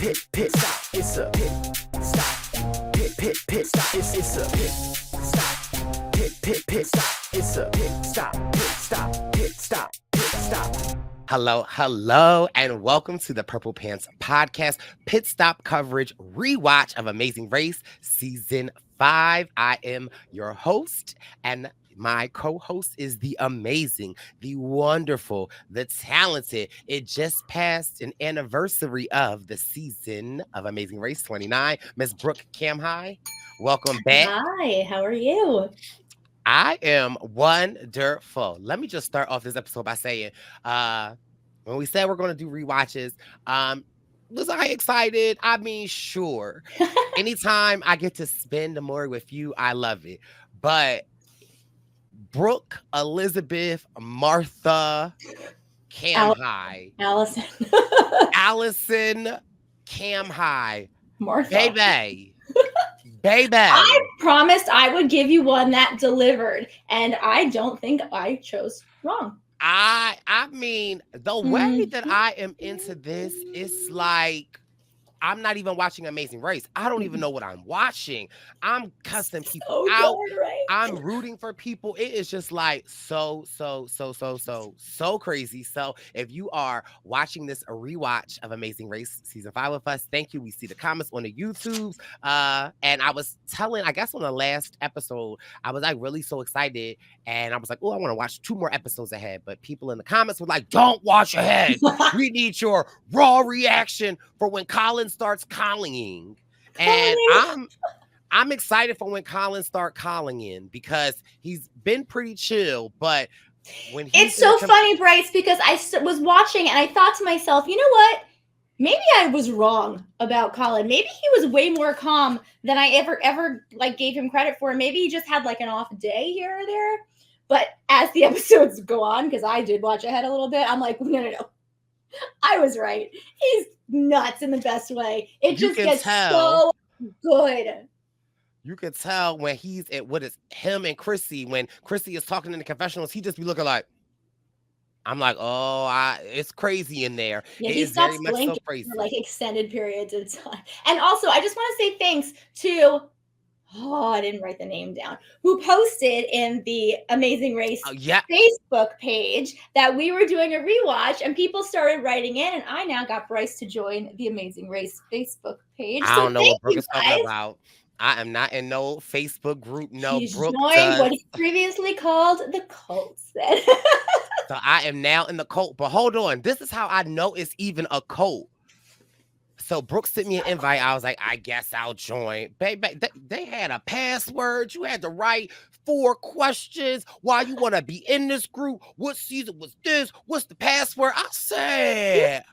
pit stop. It's a pit stop. Pit stop. It's a pit stop. Pit stop. It's a pit stop. Hello, and welcome to the Purple Pants Podcast Pit Stop Coverage Rewatch of Amazing Race Season 5. I am your host, and my co-host is the amazing, the wonderful, the talented. It just passed an anniversary of the season of Amazing Race 29. Miss Brooke Camhigh, welcome back. Hi, how are you? I am wonderful. Let me just start off this episode by saying, when we said we're going to do rewatches, was I excited? I mean, sure. Anytime I get to spend more with you, I love it. But Brooke, Elizabeth, Martha, Camhigh, Allison, Camhigh, Martha, baby. I promised I would give you one that delivered, and I don't think I chose wrong. I mean, the way that I am into this, it's like I'm not even watching Amazing Race. I don't even know what I'm watching. I'm cussing people out. Good, right? I'm rooting for people. It is just like so crazy. So if you are watching this a rewatch of Amazing Race Season 5 with us, thank you. We see the comments on the YouTubes. And I was telling, I guess on the last episode, I was like really so excited. And I was like, oh, I want to watch 2 more episodes ahead. But people in the comments were like, don't watch ahead. We need your raw reaction for when Colin starts calling. And I'm excited for when Colin start calling in because he's been pretty chill, but when it's so funny, Bryce, because I was watching and I thought to myself, you know what? Maybe I was wrong about Colin. Maybe he was way more calm than I ever like gave him credit for. Maybe he just had like an off day here or there. But as the episodes go on, because I did watch ahead a little bit, I'm like, no. I was right. He's nuts in the best way. It just gets so good. You could tell when he's at what is him and Chrissy, when Chrissy is talking in the confessionals, he just be looking like, I'm like, oh, it's crazy in there. Yeah, it he is very stops much blinking so crazy. for like extended periods of time. And also, I just want to say thanks to, I didn't write the name down, who posted in the Amazing Race Facebook page that we were doing a rewatch, and people started writing in, and I now got Bryce to join the Amazing Race Facebook page. I don't know what Brooke is talking about. I am not in no Facebook group. No, He's Brooke joined what he previously called the cult. So I am now in the cult. But hold on. This is how I know it's even a cult. So Brooke sent me an invite. I was like, I guess I'll join. Baby, they had a password. You had to write 4 questions. Why you want to be in this group? What season was this? What's the password? I said,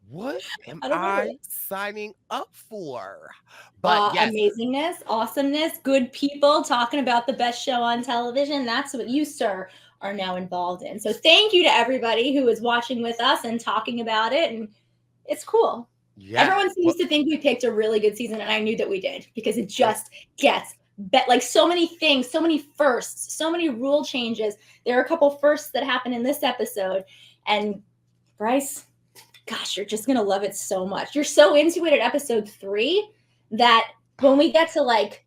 what am I signing up for? But yes. Amazingness, awesomeness, good people talking about the best show on television. That's what you, sir, are now involved in. So thank you to everybody who is watching with us and talking about it. And it's cool. Yeah. Everyone seems to think we picked a really good season, and I knew that we did because it just gets like so many things, so many firsts, so many rule changes. There are a couple firsts that happen in this episode. And Bryce, gosh, you're just going to love it so much. You're so into it at episode 3 that when we get to like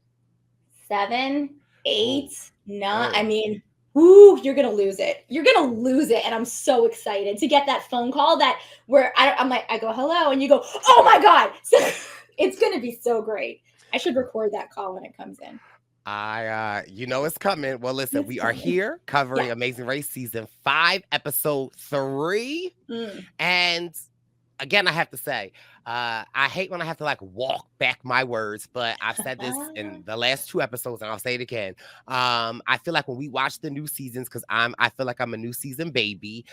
7, 8, 9, I mean, you're going to lose it. You're going to lose it. And I'm so excited to get that phone call that where I'm like, I go, hello. And you go, oh my God. So it's going to be so great. I should record that call when it comes in. You know it's coming. Well, listen, we are here covering Amazing Race Season 5, Episode 3. And again, I have to say, I hate when I have to like walk back my words, but I've said this in the last 2 episodes, and I'll say it again. I feel like when we watch the new seasons, because I feel like I'm a new season baby.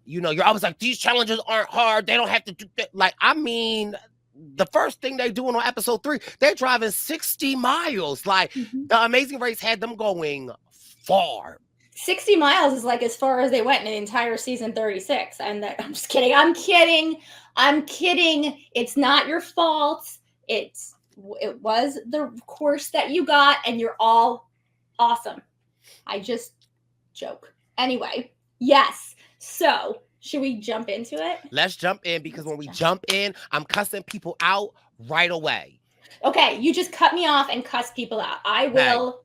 You're always like, these challenges aren't hard. They don't have to do that. Like, I mean, the first thing they're doing on episode 3, they're driving 60 miles. Like, the Amazing Race had them going far. 60 miles is like as far as they went in the entire season 36. And I'm just kidding. I'm kidding. It's not your fault. It was the course that you got, and you're all awesome. I just joke. Anyway, yes. So Should we jump into it? Let's jump in, because when we jump in, I'm cussing people out right away. Okay, you just cut me off and cuss people out. I will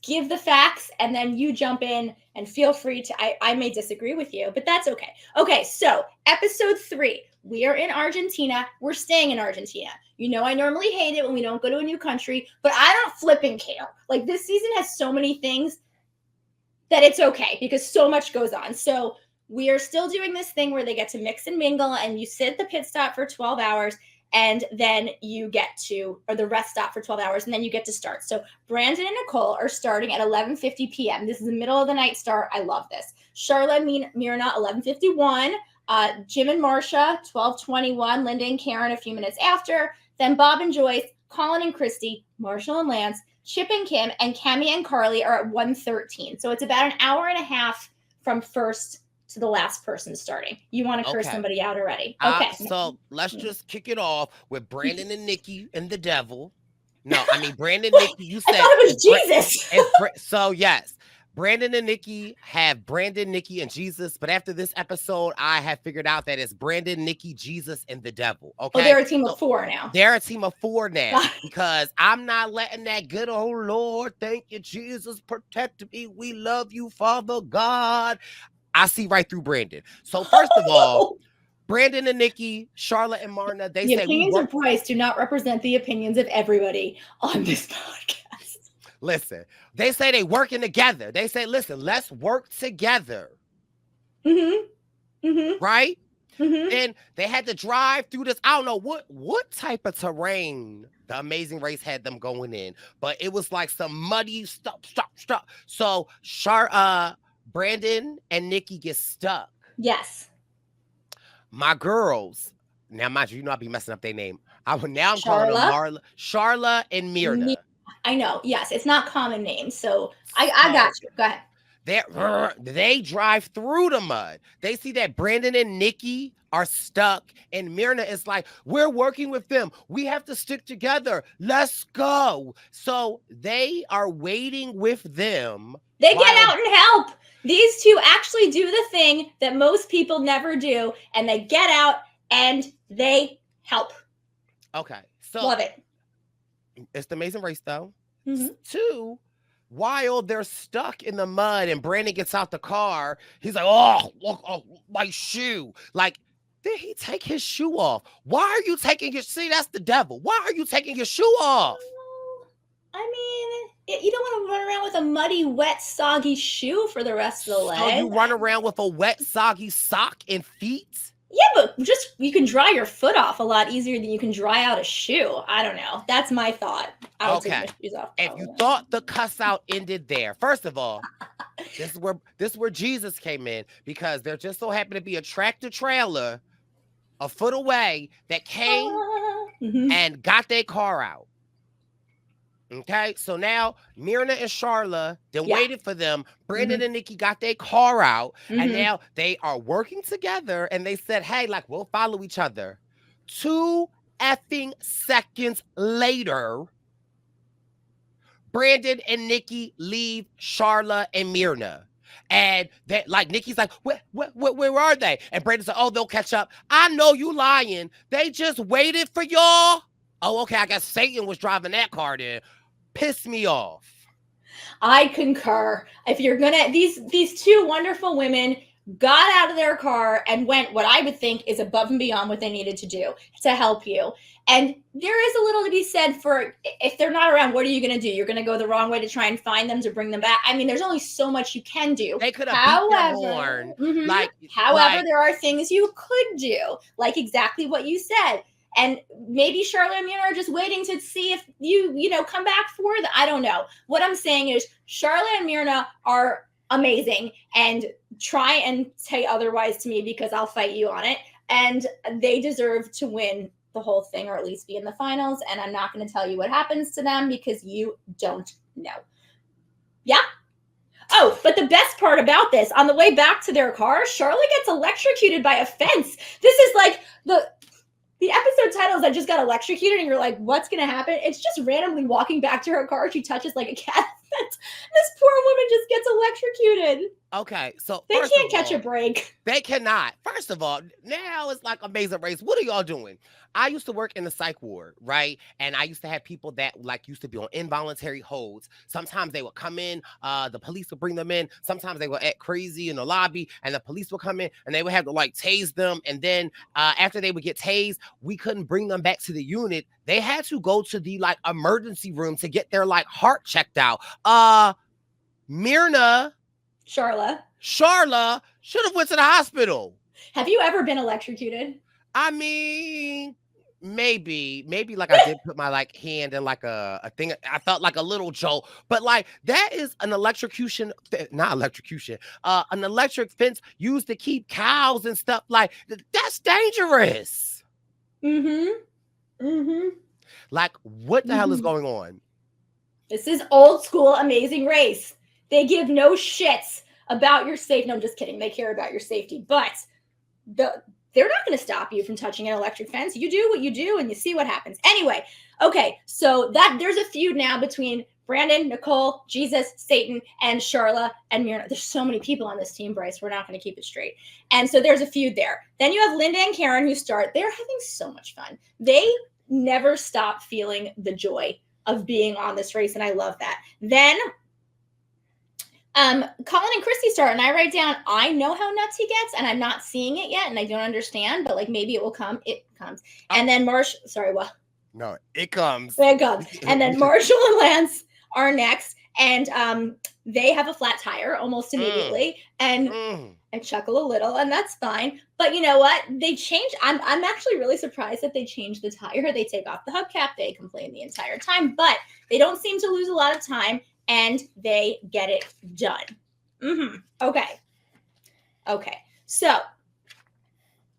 give the facts, and then you jump in and feel free to, I may disagree with you, but that's okay. Okay, so episode 3, we are in Argentina. We're staying in Argentina. You know, I normally hate it when we don't go to a new country, but I don't flipping care. Like, this season has so many things that it's okay, because so much goes on. So we are still doing this thing where they get to mix and mingle, and you sit at the pit stop for 12 hours, and then you get to, or the rest stop for 12 hours, and then you get to start. So Brandon and Nicole are starting at 11:50 p.m. This is the middle of the night start. I love this. Charlotte and Myrna, 11:51. Jim and Marcia, 12:21. Linda and Karen, a few minutes after. Then Bob and Joyce, Colin and Christy, Marshall and Lance, Chip and Kim, and Cammie and Carly are at 1:13. So it's about an hour and a half from first to the last person starting. You want to curse somebody out already? Okay. So let's just kick it off with Brandon and Nikki and the devil. No, I mean, Brandon, Nikki, you said. I thought it was Jesus. So yes, Brandon and Nikki have Brandon, Nikki, and Jesus. But after this episode, I have figured out that it's Brandon, Nikki, Jesus, and the devil. Okay. Oh, they're a team of 4 now. They're a team of 4 now, because I'm not letting that good old Lord, thank you, Jesus, protect me. We love you, Father God. I see right through Brandon. So first of all, Brandon and Nikki, Charlotte and Myrna, they say the opinions of Bryce do not represent the opinions of everybody on this podcast. Listen, they say they working together. They say, listen, let's work together. Right? And they had to drive through this. I don't know what type of terrain the Amazing Race had them going in, but it was like some muddy stop. So Brandon and Nikki get stuck. Yes. My girls, now mind you, I'll be messing up their name. I'm calling them Charla and Myrna. I know. Yes, it's not common names, so I got you. Go ahead. They drive through the mud. They see that Brandon and Nikki are stuck, and Myrna is like, we're working with them. We have to stick together. Let's go. So they are waiting with them. They get out and help. These two actually do the thing that most people never do, and they get out and they help. Okay. So love it. It's the Amazing Race, though. 2, while they're stuck in the mud and Brandon gets out the car, he's like, oh, my shoe. Like, did he take his shoe off? Why are you taking his, see, that's the devil. Why are you taking your shoe off? I mean, you don't want to run around with a muddy, wet, soggy shoe for the rest of the leg. So you run around with a wet, soggy sock and feet? Yeah, but just, you can dry your foot off a lot easier than you can dry out a shoe. I don't know. That's my thought. I would take my shoes off. If you thought the cuss out ended there, first of all, this is where Jesus came in, because there just so happened to be a tractor trailer a foot away that came and got their car out. Okay, so now Myrna and Charla then waited for them. Brandon and Nikki got their car out, and now they are working together. And they said, "Hey, like, we'll follow each other." 2 effing seconds later, Brandon and Nikki leave Charla and Myrna, and that, like, Nikki's like, "Where are they?" And Brandon's like, "Oh, they'll catch up." I know you lying. They just waited for y'all. Oh, okay. I guess Satan was driving that car then. Pissed me off. I concur. If you're gonna, these 2 wonderful women got out of their car and went what I would think is above and beyond what they needed to do to help you. And there is a little to be said for, if they're not around, what are you going to do? You're going to go the wrong way to try and find them, to bring them back. I mean, there's only so much you can do. They could have beat their horn. However, there are things you could do, like exactly what you said. And maybe Charlotte and Myrna are just waiting to see if you come back for them. I don't know. What I'm saying is Charlotte and Myrna are amazing, and try and say otherwise to me, because I'll fight you on it. And they deserve to win the whole thing, or at least be in the finals. And I'm not going to tell you what happens to them, because you don't know. Yeah. Oh, but the best part about this, on the way back to their car, Charlotte gets electrocuted by a fence. This is like the episode titles that just got electrocuted, and you're like, what's going to happen? It's just randomly walking back to her car. She touches like a cat. This poor woman just gets electrocuted. Okay, so They first of can't catch a all, break. they cannot. First of all, now it's like Amazing Race. What are y'all doing? I used to work in the psych ward, right? And I used to have people that like used to be on involuntary holds. Sometimes they would come in, the police would bring them in. Sometimes they would act crazy in the lobby, and the police would come in and they would have to like tase them. And then after they would get tased, we couldn't bring them back to the unit. They had to go to the like emergency room to get their like heart checked out. Myrna, Charla should have went to the hospital. Have you ever been electrocuted? I mean, maybe like I did put my like hand in like a thing. I felt like a little jolt, but like that is an electrocution, not electrocution, an electric fence used to keep cows and stuff. Like that's dangerous. Like what the hell is going on? This is old school Amazing Race. They give no shits about your safety. No, I'm just kidding. They care about your safety, but they're not going to stop you from touching an electric fence. You do what you do and you see what happens. Anyway, okay, so that there's a feud now between Brandon, Nicole, Jesus, Satan, and Charla and Myrna. There's so many people on this team, Bryce. We're not going to keep it straight. And so there's a feud there. Then you have Linda and Karen who start. They're having so much fun. They never stop feeling the joy of being on this race, and I love that. Then Colin and Christy start, and I write down, I know how nuts he gets, and I'm not seeing it yet, and I don't understand, but like maybe it will come. It comes. And then sorry, what? No, it comes. It comes. And then Marshall and Lance are next, and they have a flat tire almost immediately, and I chuckle a little, and that's fine. But you know what? They changed. I'm actually really surprised that they changed the tire. They take off the hubcap. They complain the entire time, but they don't seem to lose a lot of time. And they get it done. Okay. So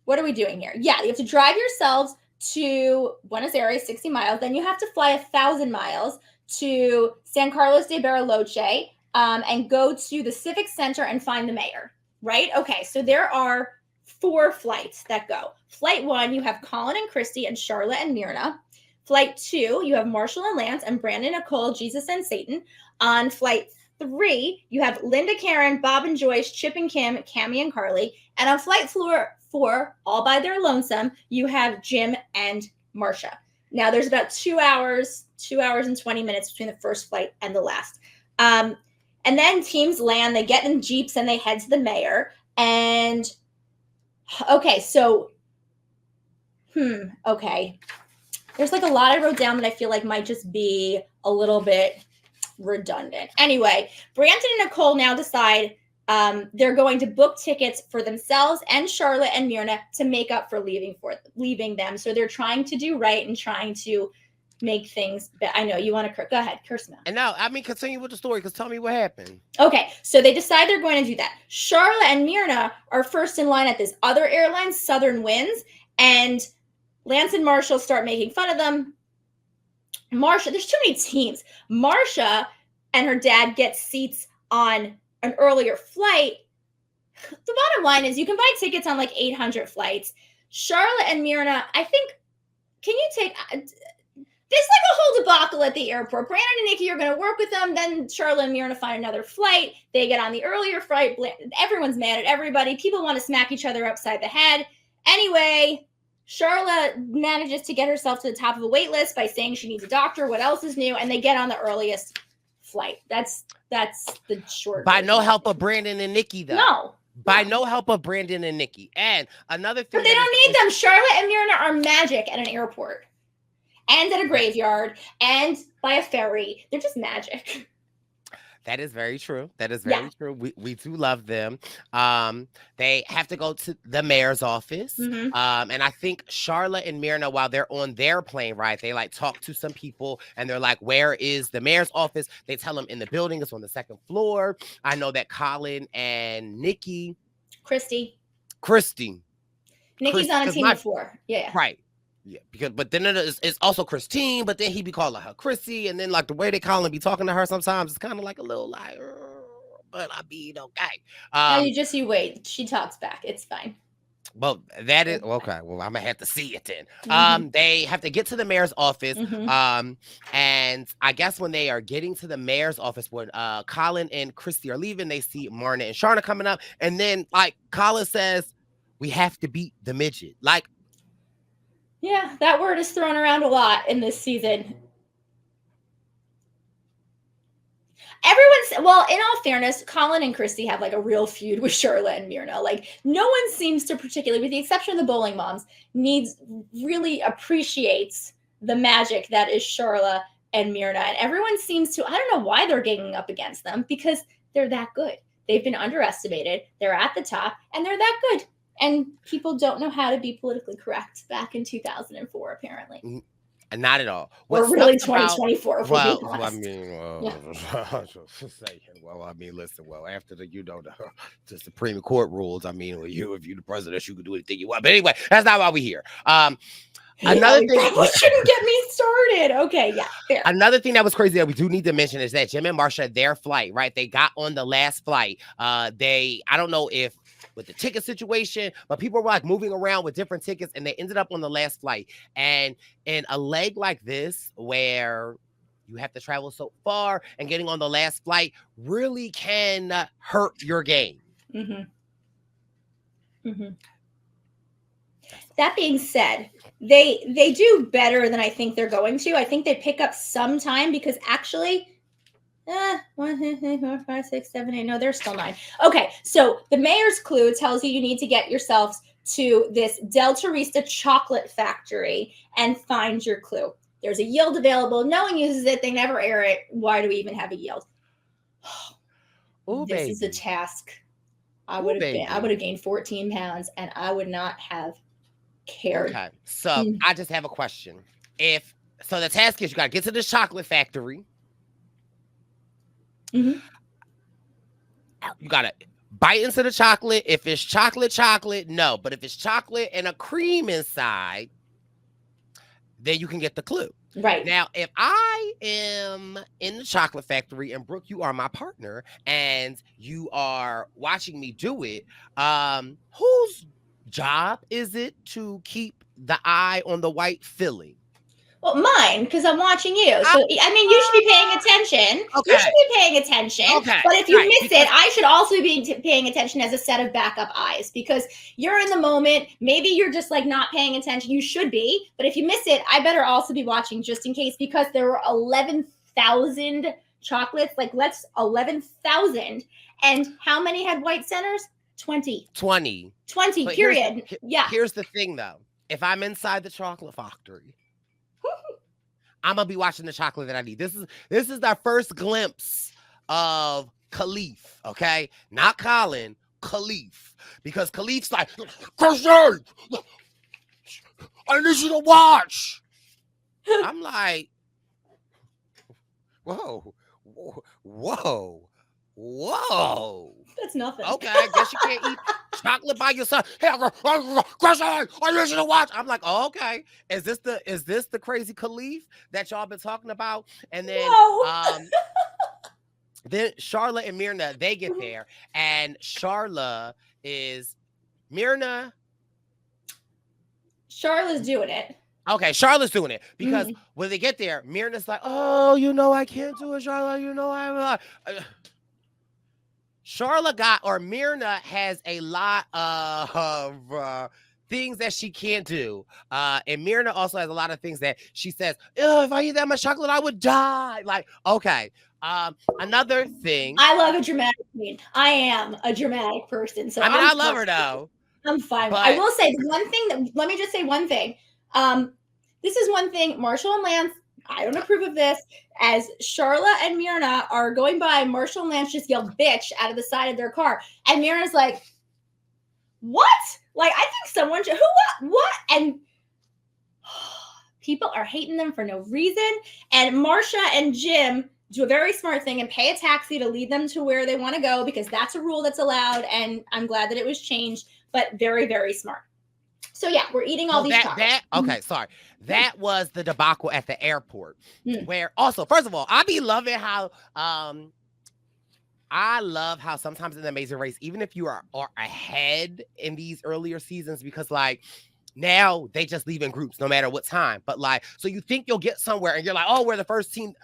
what are we doing here? Yeah, you have to drive yourselves to Buenos Aires, 60 miles. Then you have to fly 1,000 miles to San Carlos de Bariloche and go to the Civic Center and find the mayor, right? Okay, so there are 4 flights that go. Flight 1, you have Colin and Christy and Charlotte and Myrna. Flight 2, you have Marshall and Lance and Brandon, Nicole, Jesus, and Satan. On flight 3, you have Linda, Karen, Bob and Joyce, Chip and Kim, Cammie and Carly. And on flight 4, all by their lonesome, you have Jim and Marcia. Now there's about 2 hours and 20 minutes between the first flight and the last. And then teams land, they get in Jeeps and they head to the mayor. And okay, so, okay. There's like a lot I wrote down that I feel like might just be a little bit redundant. Anyway, Brandon and Nicole now decide they're going to book tickets for themselves and Charlotte and Myrna to make up for leaving them. So they're trying to do right and trying to make things better. I know you want to go ahead, curse now. And now, I mean, continue with the story because tell me what happened. Okay, so they decide they're going to do that. Charlotte and Myrna are first in line at this other airline, Southern Winds, and Lance and Marshall start making fun of them. There's too many teams. Marcia and her dad get seats on an earlier flight. The bottom line is you can buy tickets on like 800 flights. Charlotte and Myrna, I think, can you take... There's like a whole debacle at the airport. Brandon and Nikki are going to work with them. Then Charlotte and Myrna find another flight. They get on the earlier flight. Everyone's mad at everybody. People want to smack each other upside the head. Anyway... Charlotte manages to get herself to the top of the wait list by saying she needs a doctor. What else is new? And they get on the earliest flight. That's the short. By no help of Brandon and Nikki, though. No. By no help of Brandon and Nikki. And another thing. But they don't need them. Charlotte and Myrna are magic at an airport. And at a graveyard. And by a ferry. They're just magic. That is very true. That is very true. We do love them. They have to go to the mayor's office. And I think Charlotte and Myrna, while they're on their plane ride, they like talk to some people and they're like, where is the mayor's office? They tell them in the building. It's on the 2nd floor. I know that Colin and Nikki. Christy. Nikki's on a team before. Yeah. Right. Yeah, but then it's also Christine, but then he be calling her Chrissy, and then like the way they call and be talking to her sometimes it's kind of like a little like, but I be okay. You wait. She talks back. It's fine. Well, that is okay. Well, I'm gonna have to see it then. Mm-hmm. They have to get to the mayor's office. Mm-hmm. And I guess when they are getting to the mayor's office, when Colin and Christy are leaving, they see Marna and Sharna coming up, and then like Colin says, "We have to beat the midget." Like, yeah, that word is thrown around a lot in this season. Well, in all fairness, Colin and Christy have like a real feud with Charlotte and Myrna. Like, no one seems to particularly, with the exception of the bowling moms, really appreciates the magic that is Charlotte and Myrna. And everyone seems to, I don't know why they're ganging up against them, because they're that good. They've been underestimated. They're at the top, and they're that good. And people don't know how to be politically correct back in 2004, apparently. not at all. Or really 2024, if we're being honest. I mean, listen, after the Supreme Court rules, I mean, if you're the president, you can do anything you want. But anyway, that's not why we're here. Another thing shouldn't get me started. Okay, yeah, fair. Another thing that was crazy that we do need to mention is that Jim and Marsha, their flight, right? They got on the last flight. I don't know if with the ticket situation, but people were like moving around with different tickets, and they ended up on the last flight. And in a leg like this, where you have to travel so far, and getting on the last flight really can hurt your game. Mm-hmm. Mm-hmm. That being said, they do better than I think they're going to. I think they pick up some time, because actually, 1, 2, 3, 4, 5, 6, 7, 8. No, there's still 9. Okay, so the mayor's clue tells you need to get yourselves to this Del Turista chocolate factory and find your clue. There's a yield available. No one uses it. They never air it. Why do we even have a yield? This is a task. I would have gained 14 pounds, and I would not have cared. Okay, so I just have a question. So the task is you got to get to this chocolate factory. Mm-hmm. You got to bite into the chocolate. If it's chocolate, no. But if it's chocolate and a cream inside, then you can get the clue. Right. Now, if I am in the chocolate factory and Brooke, you are my partner and you are watching me do it, whose job is it to keep the eye on the white filling? Well, mine, because I'm watching you. So, I mean, you should be paying attention. Okay. You should be paying attention. Okay. But if you miss it, I should also be paying attention as a set of backup eyes, because you're in the moment. Maybe you're just like not paying attention. You should be. But if you miss it, I better also be watching just in case, because there were 11,000 chocolates. Like, 11,000. And how many had white centers? 20. 20, period. Here's the thing, though. If I'm inside the chocolate factory, I'm gonna be watching the chocolate that I need. This is our first glimpse of Khalif, okay? Not Colin, Khalif. Because Khalif's like, Christian, I need you to watch. I'm like, whoa. That's nothing. Okay, I guess you can't eat chocolate by yourself. Hey, Christian, I need you to watch. I'm like, oh, okay. Is this the crazy Khalif that y'all been talking about? And then then Charlotte and Myrna, they get there, and Charlotte is Myrna. Charlotte's doing it. Okay, Charlotte's doing it, because when they get there, Myrna's like, oh, I can't do it, Charlotte. Myrna has a lot of things that she can't do. And Myrna also has a lot of things that she says, if I eat that much chocolate, I would die. Like, okay. Another thing. I love a dramatic queen. I am a dramatic person. So I love her, though. I'm fine. But I will say one thing. Let me just say one thing. This is one thing, Marshall and Lance, I don't approve of this. As Charlotte and Myrna are going by, Marshall and Lance just yelled bitch out of the side of their car. And Myrna's like, what? Like, I think someone should, what? And people are hating them for no reason. And Marsha and Jim do a very smart thing and pay a taxi to lead them to where they want to go, because that's a rule that's allowed. And I'm glad that it was changed, but very, very smart. So yeah, we're eating all these chocolates. Okay, sorry. That was the debacle at the airport. Where also, first of all, I be loving how I I love how sometimes in the Amazing Race, even if you are ahead in these earlier seasons, because like now they just leave in groups no matter what time. But like, so you think you'll get somewhere and you're like, oh, we're the first team.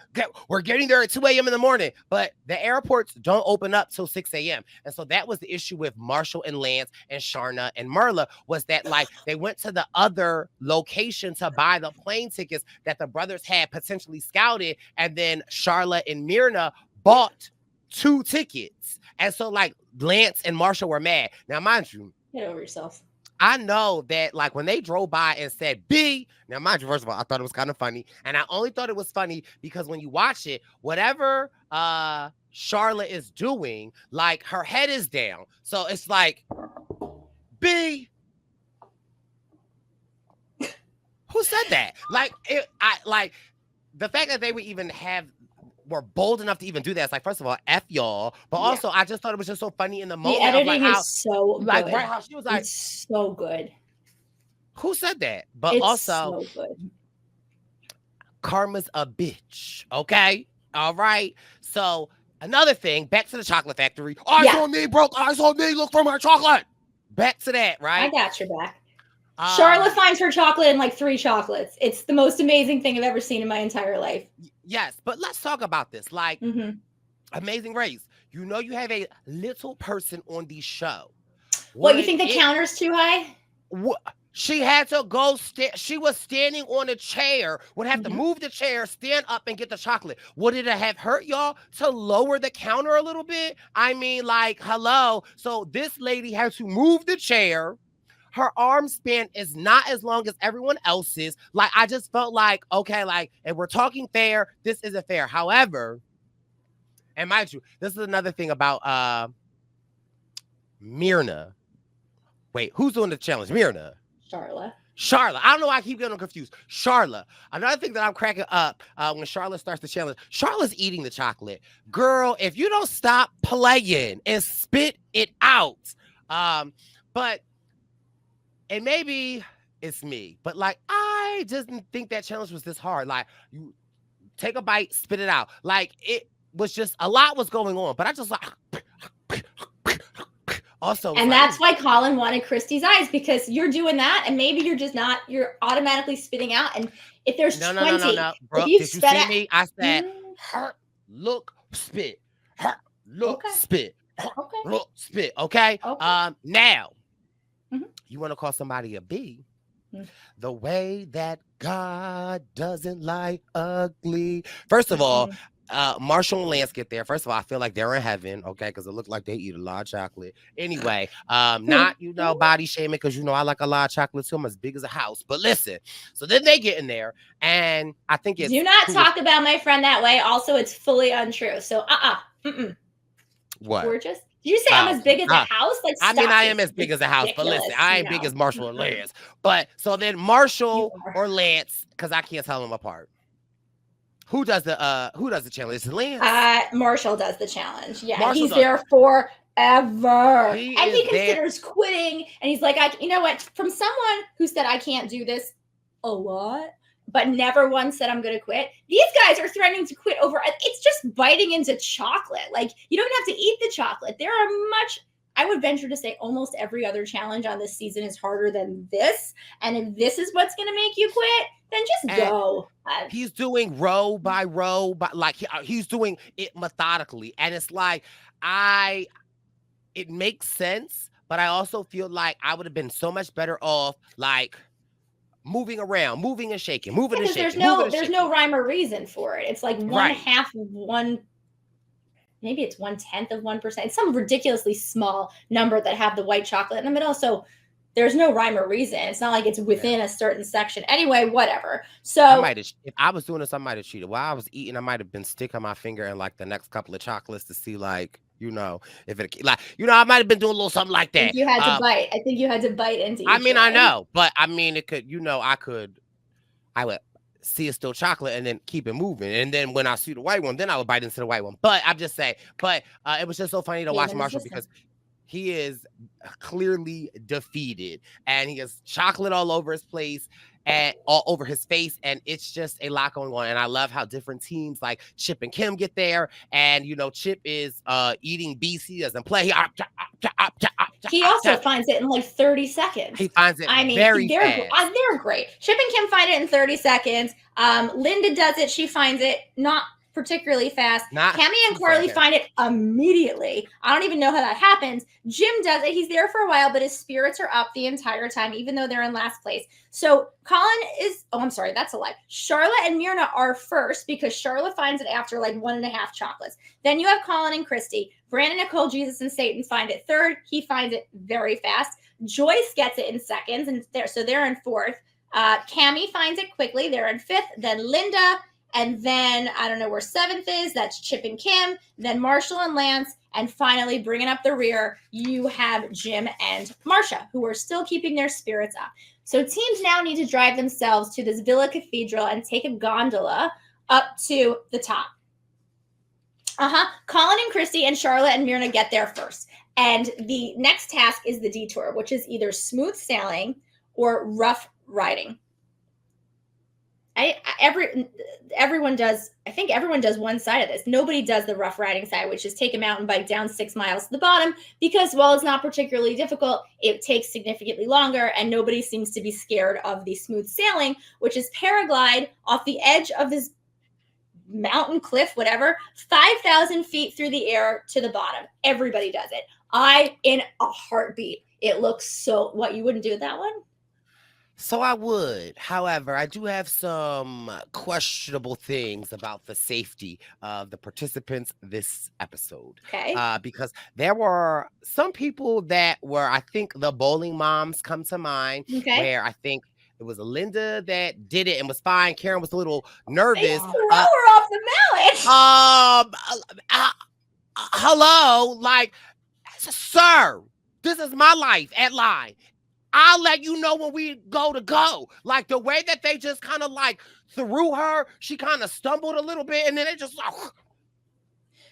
We're getting there at 2 a.m. in the morning. But the airports don't open up till 6 a.m. And so that was the issue with Marshall and Lance and Sharna and Marla, was that like they went to the other location to buy the plane tickets that the brothers had potentially scouted. And then Charla and Myrna bought 2 tickets. And so like Lance and Marshall were mad. Now, mind you, get over yourself. I know that like when they drove by and said B, now mind you, first of all, I thought it was kind of funny. And I only thought it was funny because when you watch it, whatever Charlotte is doing, like her head is down. So it's like, B. Who said that? Like the fact that they would even were bold enough to even do that. It's like, first of all, F y'all. But also, I just thought it was just so funny in the moment. The editing is so like, good. Right, how she was like, it's so good. Who said that? But it's also, so good. Karma's a bitch. Okay? All right? So, another thing, back to the chocolate factory. Eyes on me, broke. Eyes on me. Look for my chocolate. Back to that, right? I got your back. Charlotte finds her chocolate in like 3 chocolates. It's the most amazing thing I've ever seen in my entire life. Yes, but let's talk about this. Like, Amazing Race, you know you have a little person on the show. What, you think the counter's too high? She had to go, she was standing on a chair, would have to move the chair, stand up and get the chocolate. Would it have hurt y'all to lower the counter a little bit? I mean, like, hello. So this lady had to move the chair. Her arm span is not as long as everyone else's. Like, I just felt like, okay, like, if we're talking fair, this isn't fair. However, and mind you, this is another thing about Myrna. Wait, who's doing the challenge? Myrna. Charla. I don't know why I keep getting confused. Charla. Another thing that I'm cracking up when Charla starts the challenge, Charla's eating the chocolate. Girl, if you don't stop playing and spit it out. And maybe it's me, but like, I just didn't think that challenge was this hard. Like, you take a bite, spit it out. Like, it was just, a lot was going on, but I just like, also. And that's why Colin wanted Christy's eyes, because you're doing that, and maybe you're just not, you're automatically spitting out. And if there's 20, no. Bro, if you did you see me? I said, hurt, look, spit. Hurt, look, spit. Hurt, look, spit. Okay? Now. You want to call somebody a B? The way that God doesn't like ugly. First of all, Marshall and Lance get there. First of all, I feel like they're in heaven, okay? Because it looked like they eat a lot of chocolate. Anyway, not, body shaming, because, I like a lot of chocolate too. I'm as big as a house. But listen, so then they get in there, and I think it's... Do not talk about my friend that way. Also, it's fully untrue. So, What? Gorgeous. Did you say I'm as big as a house? Like, I mean, I am as big as a house, but listen, I ain't big as Marshall or Lance. But so then Marshall or Lance, because I can't tell them apart. Who does the challenge? Is it Lance? Marshall does the challenge. Yeah, Marshall he's there forever. He considers quitting, and he's like, you know what? From someone who said I can't do this a lot, but never once said I'm going to quit. These guys are threatening to quit over, it's just biting into chocolate. Like, you don't have to eat the chocolate. There are I would venture to say almost every other challenge on this season is harder than this. And if this is what's going to make you quit, then just go. He's doing row by row, but like he's doing it methodically. And it's like, it makes sense, but I also feel like I would have been so much better off, like, moving around, moving and shaking, moving and shaking. There's no rhyme or reason for it. It's like maybe it's 1/10 of 1%. It's some ridiculously small number that have the white chocolate in the middle. So there's no rhyme or reason. It's not like it's within a certain section. Anyway, whatever. So if I was doing this, I might have cheated. While I was eating, I might have been sticking my finger in like the next couple of chocolates to see, like, if it, like, I might have been doing a little something like that. I think you had to bite. I think you had to bite into each one. I know, but I mean, it could, I would see it's still chocolate and then keep it moving. And then when I see the white one, then I would bite into the white one. But I'm just saying, it was just so funny to watch Marshall because he is clearly defeated, and he has chocolate all over his place and all over his face, and it's just a lot going on. And I love how different teams like Chip and Kim get there, and Chip is eating beets. He doesn't play. He also finds it in like 30 seconds. He finds it very fast. They're great. Chip and Kim find it in 30 seconds. Linda does it. She finds it not particularly fast. Cammy and Carly find it immediately. I don't even know how that happens. Jim does it. He's there for a while, but his spirits are up the entire time, even though they're in last place. So Colin is, I'm sorry, that's a lie. Charlotte and Myrna are first because Charlotte finds it after like 1.5 chocolates. Then you have Colin and Christy. Brandon, Nicole, Jesus, and Satan find it third. He finds it very fast. Joyce gets it in seconds, and they're in fourth. Cammy finds it quickly. They're in fifth. Then Linda. And then I don't know where seventh is. That's Chip and Kim. Then Marshall and Lance. And finally, bringing up the rear, you have Jim and Marcia, who are still keeping their spirits up. So teams now need to drive themselves to this Villa Cathedral and take a gondola up to the top. Colin and Christy and Charlotte and Myrna get there first. And the next task is the detour, which is either smooth sailing or rough riding. Everyone does one side of this. Nobody does the rough riding side, which is take a mountain bike down 6 miles to the bottom, because while it's not particularly difficult, it takes significantly longer, and nobody seems to be scared of the smooth sailing, which is paraglide off the edge of this mountain cliff, whatever, 5,000 feet through the air to the bottom. Everybody does it. In a heartbeat. It looks so, what, you wouldn't do that one? So I would. However, I do have some questionable things about the safety of the participants this episode. Okay. Because there were some people that were, I think the bowling moms come to mind, where I think it was Linda that did it and was fine. Karen was a little nervous. They threw her off the mallet. Hello, like, sir, this is my life at line. I'll let you know when we go. Like the way that they just kind of like threw her, she kind of stumbled a little bit, and then it just like.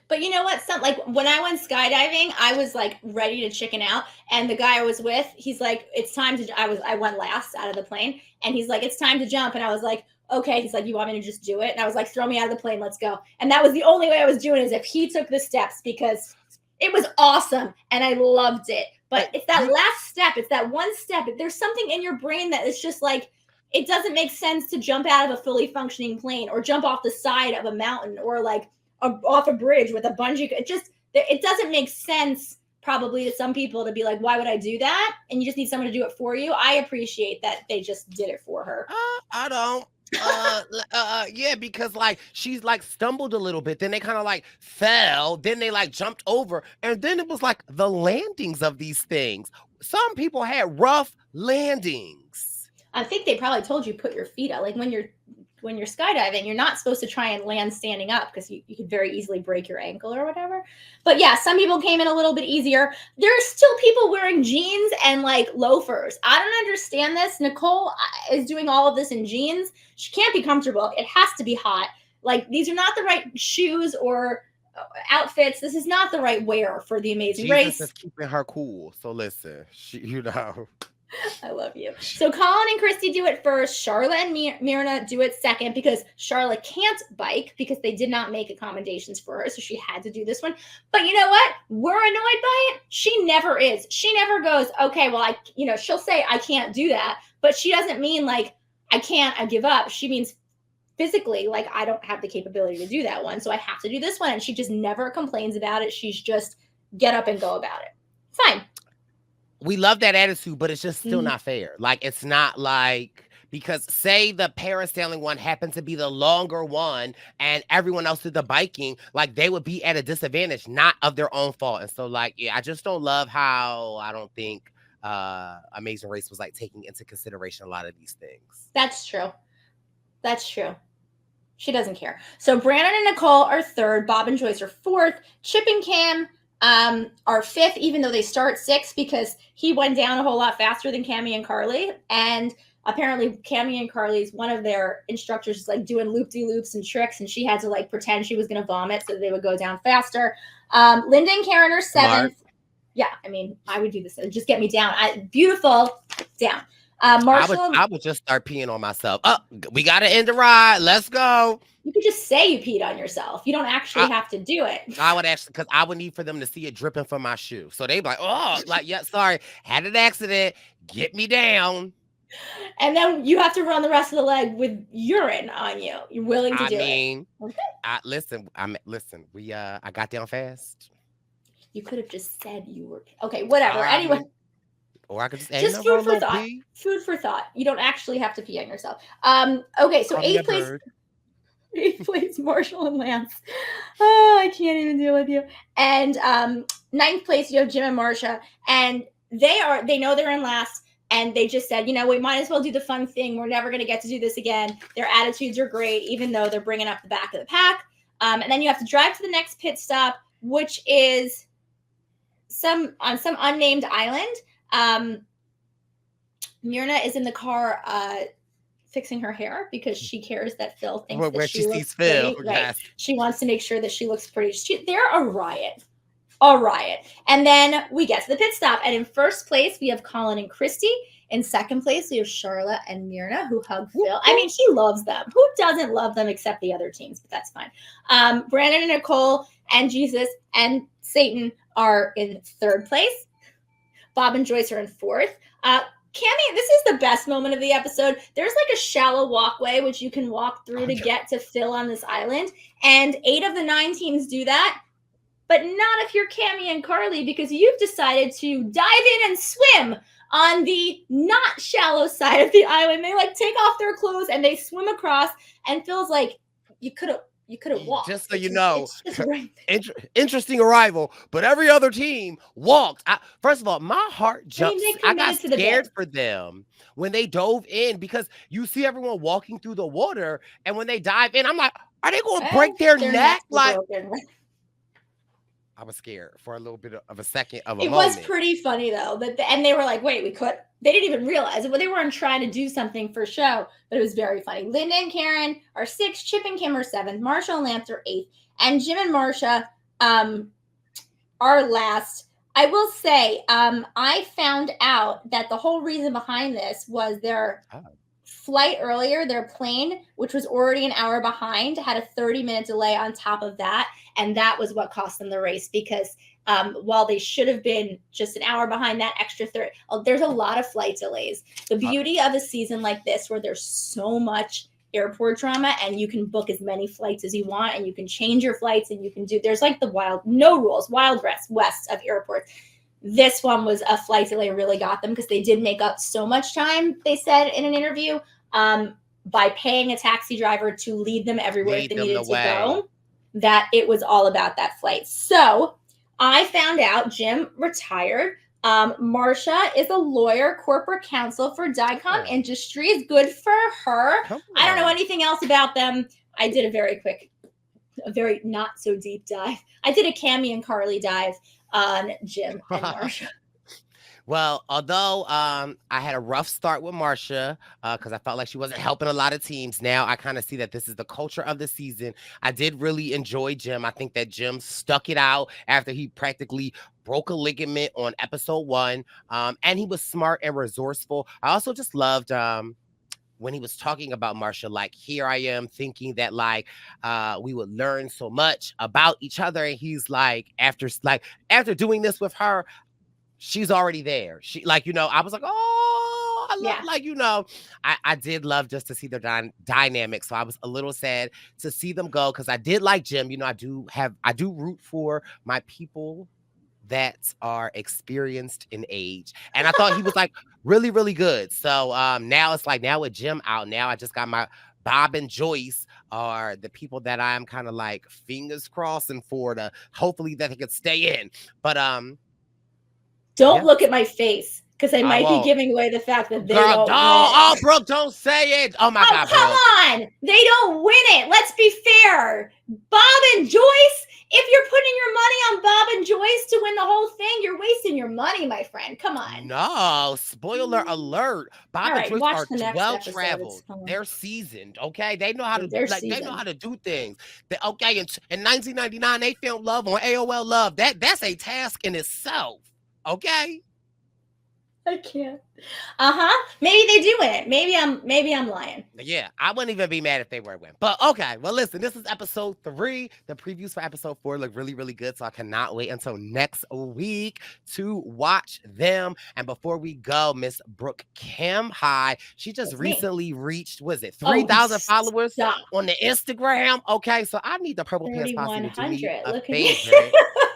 But you know what? Like when I went skydiving, I was like ready to chicken out, and the guy I was with, he's like, "It's time to." I went last out of the plane, and he's like, "It's time to jump," and I was like, "Okay." He's like, "You want me to just do it?" And I was like, "Throw me out of the plane, let's go." And that was the only way I was doing it, is if he took the steps, because it was awesome and I loved it. But it's that last step. It's that one step. There's something in your brain that is just like, it doesn't make sense to jump out of a fully functioning plane or jump off the side of a mountain or like off a bridge with a bungee. It doesn't make sense probably to some people to be like, why would I do that? And you just need someone to do it for you. I appreciate that they just did it for her. I don't. Yeah, because like she's like stumbled a little bit, then they kind of like fell, then they like jumped over, and then it was like the landings of these things. Some people had rough landings. I think they probably told you put your feet up. Like when you're skydiving, you're not supposed to try and land standing up because you could very easily break your ankle or whatever. But yeah, some people came in a little bit easier. There are still people wearing jeans and like loafers. I don't understand this. Nicole is doing all of this in jeans. She can't be comfortable. It has to be hot. Like these are not the right shoes or outfits. This is not the right wear for the Amazing Race. Jesus is keeping her cool. So listen, I love you. So Colin and Christy do it first. Charlotte and Myrna do it second because Charlotte can't bike because they did not make accommodations for her. So she had to do this one. But you know what? We're annoyed by it. She never is. She never goes, okay, well, she'll say I can't do that. But she doesn't mean like, I give up. She means physically, like I don't have the capability to do that one. So I have to do this one. And she just never complains about it. She's just get up and go about it. Fine. We love that attitude, but it's just still not fair. Like, it's not like, because say the parasailing one happened to be the longer one and everyone else did the biking, like they would be at a disadvantage, not of their own fault. And so like, yeah, I just don't love how I don't think Amazing Race was like taking into consideration a lot of these things. That's true. She doesn't care. So Brandon and Nicole are third. Bob and Joyce are fourth. Chip and Cam are fifth, even though they start sixth, because he went down a whole lot faster than Cammy and Carly. And apparently Cammy and Carly's one of their instructors is like doing loop-de-loops and tricks, and she had to like pretend she was going to vomit so they would go down faster. Linda and Karen are seventh. Yeah, I mean, I would do this. Just get me down. Beautiful down. Marshall, I would just start peeing on myself. Oh, we got to end the ride. Let's go. You could just say you peed on yourself. You don't actually have to do it. I would actually, because I would need for them to see it dripping from my shoe. So they'd be like, oh, like, yeah, sorry, had an accident. Get me down. And then you have to run the rest of the leg with urine on you. You're willing to do it. Okay. Listen, I got down fast. You could have just said you were okay, whatever. Anyway. Or I could just food for thought. Pee. Food for thought. You don't actually have to pee on yourself. Okay, so eighth place, Marshall and Lance. Oh, I can't even deal with you. And ninth place, you have Jim and Marsha, and they know they're in last, and they just said, we might as well do the fun thing. We're never going to get to do this again. Their attitudes are great, even though they're bringing up the back of the pack. And then you have to drive to the next pit stop, which is on some unnamed island. Myrna is in the car fixing her hair because she cares that Phil thinks that she looks pretty. Right. Yes. She wants to make sure that she looks pretty. They're a riot. And then we get to the pit stop. And in first place, we have Colin and Christy. In second place, we have Charlotte and Myrna, who hug Phil. I mean, he loves them. Who doesn't love them except the other teams? But that's fine. Brandon and Nicole and Jesus and Satan are in third place. Bob and Joyce are in fourth. Cammy, this is the best moment of the episode. There's like a shallow walkway which you can walk through to get to Phil on this island. And 8 of the 9 teams do that. But not if you're Cammy and Carly, because you've decided to dive in and swim on the not shallow side of the island. They take off their clothes and they swim across. And Phil's like, you could have walked. Just so you know, interesting arrival. But every other team walked. First of all, my heart jumped. I got scared for them when they dove in because you see everyone walking through the water, and when they dive in, I'm like, are they going to break their neck? I was scared for a little bit of a second of a moment. It was pretty funny though, and they were like, "Wait, we could." They didn't even realize it, but they weren't trying to do something for show. But it was very funny. Linda and Karen are 6th, Chip and Kim are 7th, Marshall and Lance are 8th, and Jim and Marsha are last. I will say, I found out that the whole reason behind this was their flight earlier, their plane, which was already an hour behind, had a 30-minute delay on top of that. And that was what cost them the race because while they should have been just an hour behind, that extra 30, there's a lot of flight delays. The beauty of a season like this where there's so much airport drama and you can book as many flights as you want and you can change your flights and you can there's like the wild west of airports. This one was a flight delay really got them because they did make up so much time, they said in an interview, by paying a taxi driver to lead them everywhere they needed to go, that it was all about that flight. So I found out Jim retired. Marsha is a lawyer, corporate counsel for Dicom Industries. Good for her. I don't know anything else about them. I did a very not so deep dive. I did a Cammy and Carly dive on Jim and Marsha. Well, although I had a rough start with Marsha because I felt like she wasn't helping a lot of teams, now I kind of see that this is the culture of the season. I did really enjoy Jim. I think that Jim stuck it out after he practically broke a ligament on episode 1, and he was smart and resourceful. I also just loved when he was talking about Marsha, like, here I am thinking that we would learn so much about each other, and he's like, after doing this with her, she's already there. She I was like, oh, I love, I did love just to see their dynamic. So I was a little sad to see them go because I did like Jim. I do root for my people that are experienced in age. And I thought he was really, really good. So now it's now with Jim out, now I just got my Bob and Joyce are the people that I'm kind of fingers crossing for to hopefully that they could stay in. But don't look at my face because I might be giving away the fact that they don't win. Oh, Brooke, don't say it. Oh, my God, come on. They don't win it. Let's be fair. Bob and Joyce, if you're putting your money on Bob and Joyce to win the whole thing, you're wasting your money, my friend. Come on. No, spoiler alert. Bob and Joyce are well-traveled. They're seasoned, okay? They know how to they know how to do things. In 1999, they filmed Love on AOL Love. That's a task in itself. Okay. I can't. Maybe they do win. Maybe I'm lying. Yeah, I wouldn't even be mad if they were win. But okay, well, listen, this is episode 3. The previews for episode 4 look really, really good. So I cannot wait until next week to watch them. And before we go, Miss Brooke Kim High, she just recently reached, was it 3,000 followers on the Instagram? Okay, so I need the Purple Pants Posse to do me a favor.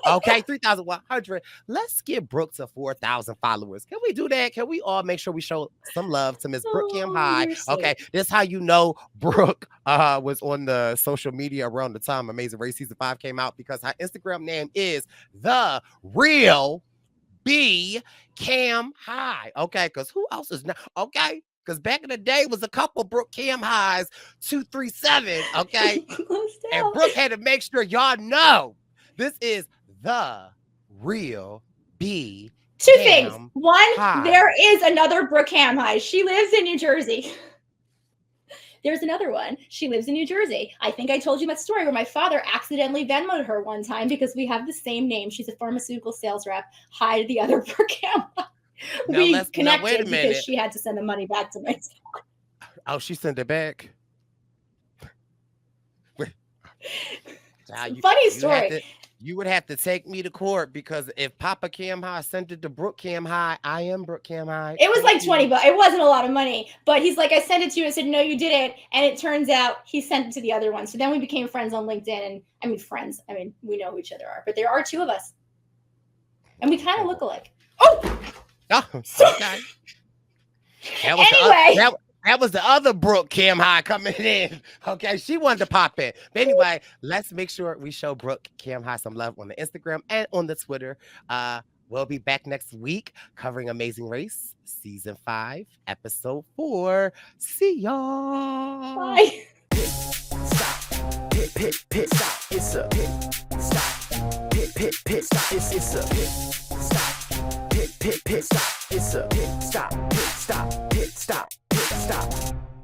Okay, 3,100. Let's get Brooke to 4,000 followers. Can we do that? Can we all make sure we show some love to Miss Brooke Kim High? Okay, this is how you know Brooke was on the social media around the time Amazing Race Season 5 came out, because her Instagram name is The Real B Cam High. Okay, because who else is now? Okay, because back in the day was a couple Brooke Cam Highs 237. Okay, and Brooke had to make sure y'all know this is The Real B. Two things. One, there is another Brooke Cam High. She lives in New Jersey. There's another one. She lives in New Jersey. I think I told you that story where my father accidentally Venmoed her one time because we have the same name. She's a pharmaceutical sales rep. Hi to the other Brooke Cam High. We connected because she had to send the money back to my son. Oh, she sent it back? Funny story. You would have to take me to court, because if Papa Cam High sent it to Brooke Cam High, I am Brooke Cam High. It was like 20 bucks. It wasn't a lot of money, but he's like, I sent it to you. I said, no, you didn't. And it turns out he sent it to the other one. So then we became friends on LinkedIn. And friends. We know who each other are, but there are 2 of us. And we kind of look alike. Oh, okay. That was the other Brooke Cam High coming in. Okay, she wanted to pop in. But anyway, let's make sure we show Brooke Cam High some love on the Instagram and on the Twitter. We'll be back next week covering Amazing Race Season 5, Episode 4. See y'all. Bye. Pit stop. Pit stop. It's a pit stop. Pit stop. It's a pit.